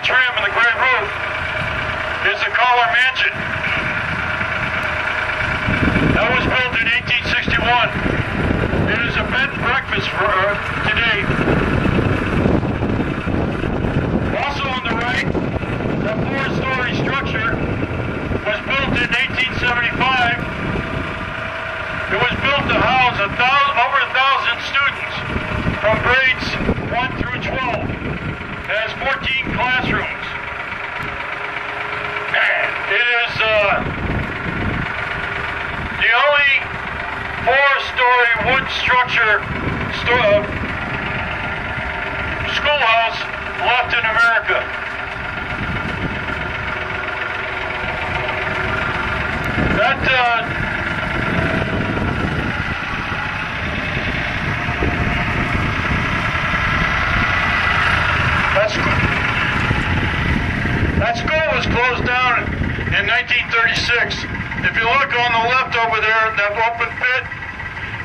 trim and the gray roof is the Collar Mansion. That was built in 1861. It is a bed and breakfast for today. Also on the right, the 4-story structure was built in 1875. It was built to house over 1,000 students from grades 1 through 12. It has 14 classrooms. It is the only 4-story wood structure schoolhouse left in America. That school was closed down in 1936. If you look on the left over there, that open pit,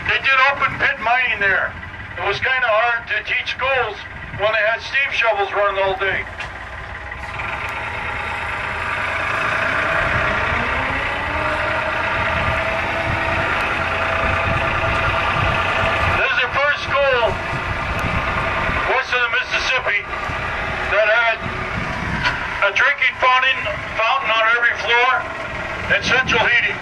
they did open pit mining there. It was kind of hard to teach schools when they had steam shovels running all day. This is the first school west of the Mississippi that had a drinking fountain on every floor and central heating.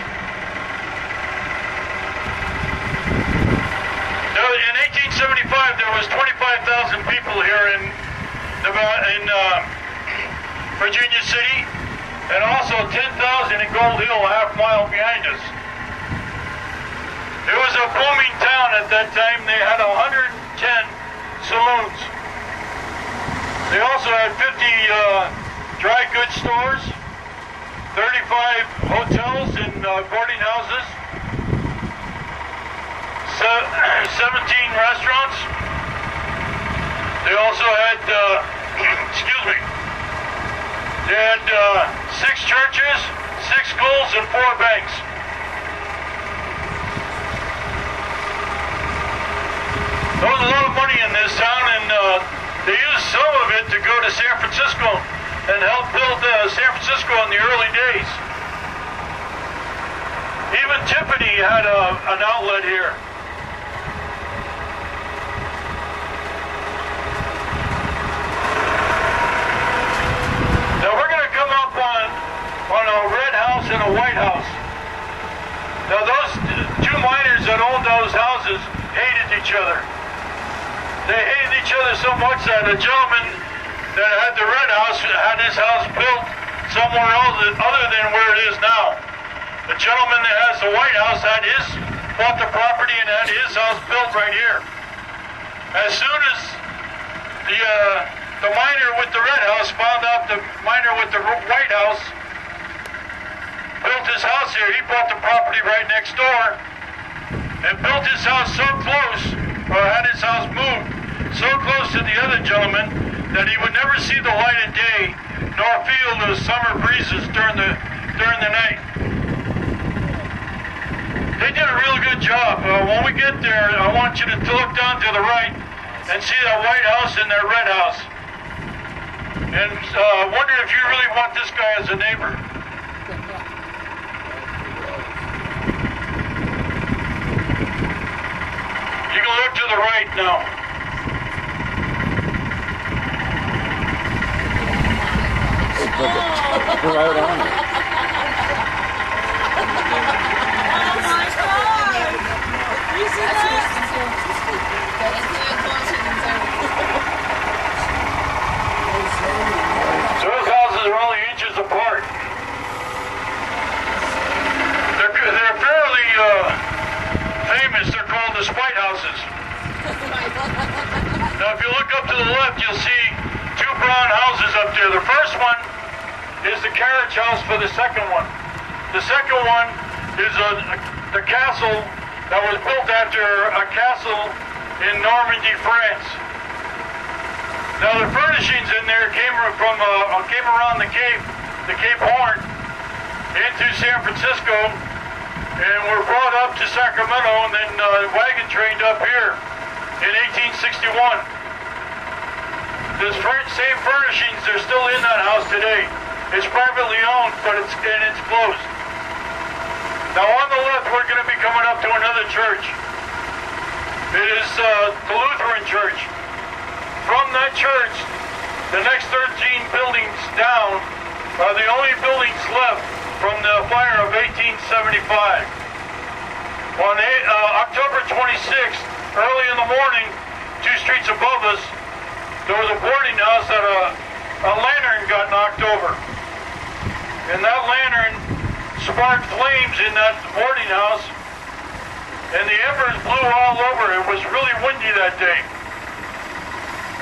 Now, in 1875, there was 25,000 people here in Virginia City, and also 10,000 in Gold Hill, a half mile behind us. It was a booming town at that time. They had 110 saloons. They also had 50 dry goods stores, 35 hotels and boarding houses, 17 restaurants. They also had, they had 6 churches, 6 schools, and 4 banks. There was a lot of money in this town, and they used some of it to go to San Francisco and help build San Francisco in the early days. Even Tiffany had an outlet here. Now we're going to come up on a red house and a white house. Now those 2 miners that owned those houses hated each other. They hated each other so much that a gentleman that had the red house had his house built somewhere else other than where it is now. The gentleman that has the white house bought the property and had his house built right here. As soon as the miner with the red house found out the miner with the white house built his house here, he bought the property right next door and built his house so close, or had his house moved so close to the other gentleman that he would never see the light of day nor feel the summer breezes during the night. They did a real good job. When we get there, I want you to look down to the right and see that white house and that red house. And wonder if you really want this guy as a neighbor. You can look to the right now. Right on it. Those houses are only inches apart. They're fairly famous. They're called the Spite Houses. Now, if you look up to the left, you'll see 2 brown houses up there. The first one is the carriage house for the second one. The second one is the castle that was built after a castle in Normandy, France. Now the furnishings in there came around the Cape Horn into San Francisco, and were brought up to Sacramento and then wagon trained up here in 1861. The same furnishings, they're still in that house today. It's privately owned, but it's closed. Now on the left, we're going to be coming up to another church. It is the Lutheran church. From that church, the next 13 buildings down are the only buildings left from the fire of 1875. On October 26th, early in the morning, 2 streets above us, there was a boarding house that a lantern got knocked over. And that lantern sparked flames in that boarding house, and the embers blew all over. It was really windy that day.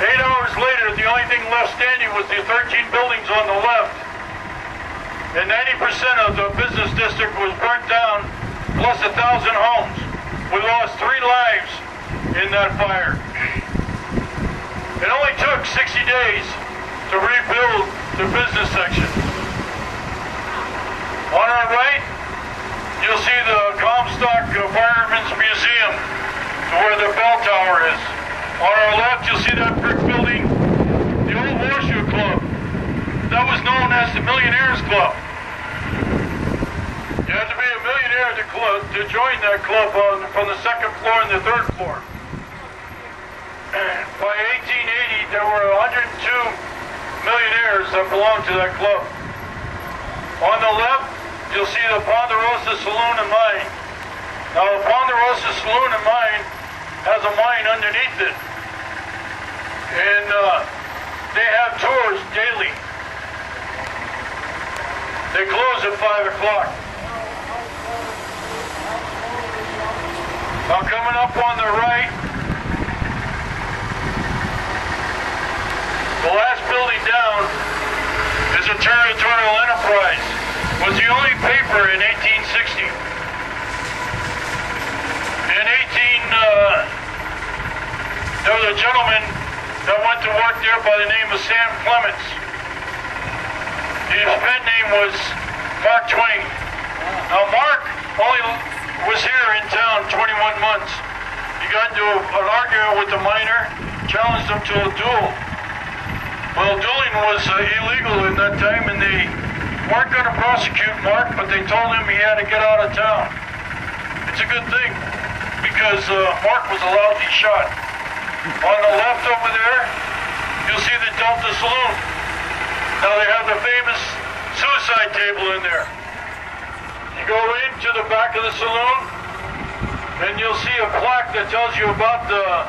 8 hours later, the only thing left standing was the 13 buildings on the left. And 90% of the business district was burnt down, plus 1,000 homes. We lost 3 lives in that fire. It only took 60 days to rebuild the business section. On our right, you'll see the Comstock Firemen's Museum, where the bell tower is. On our left, you'll see that brick building, the old Horseshoe Club. That was known as the Millionaires Club. You had to be a millionaire to join that club from the 2nd floor and the 3rd floor. By 1880, there were 102 millionaires that belonged to that club. On the left, you'll see the Ponderosa Saloon and Mine. Now, the Ponderosa Saloon and Mine has a mine underneath it. And they have tours daily. They close at 5 o'clock. Now, coming up on the right, the last building down is a territorial enterprise. It was the only paper in 1860. There was a gentleman that went to work there by the name of Sam Clements. His pen name was Mark Twain. Now Mark only was here in town 21 months. He got into an argument with the miner, challenged him to a duel. Well, dueling was illegal in that time, and they weren't going to prosecute Mark, but they told him he had to get out of town. It's a good thing, because Mark was allowed to be shot. On the left over there, you'll see the Delta Saloon. Now they have the famous suicide table in there. You go into the back of the saloon, and you'll see a plaque that tells you about the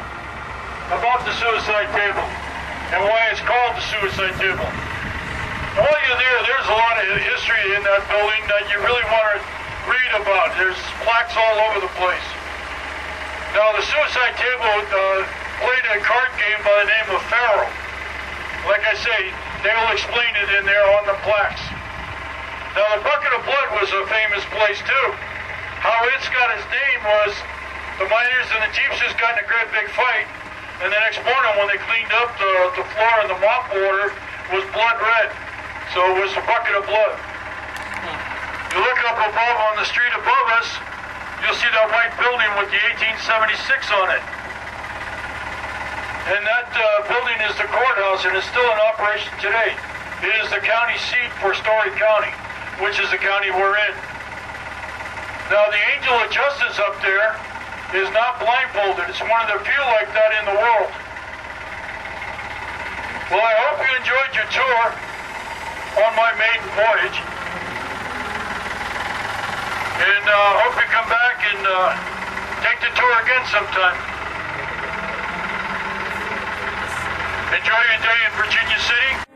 suicide table and why it's called the suicide table. And while you're there, there's a lot of history in that building that you really want to read about. There's plaques all over the place. Now, the suicide table played a card game by the name of Pharaoh. Like I say, they'll explain it in there on the plaques. Now, the Bucket of Blood was a famous place, too. How it's got its name was the miners and the Teamsters got in a great big fight, and the next morning when they cleaned up, the floor and the mop water was blood red. So it was the Bucket of Blood. You look up above on the street above us, you'll see that white building with the 1876 on it. And that building is the courthouse, and it's still in operation today. It is the county seat for Story County, which is the county we're in. Now, the Angel of Justice up there is not blindfolded. It's one of the few like that in the world. Well, I hope you enjoyed your tour on my maiden voyage. And I hope you come back and take the tour again sometime. Enjoy your day in Virginia City.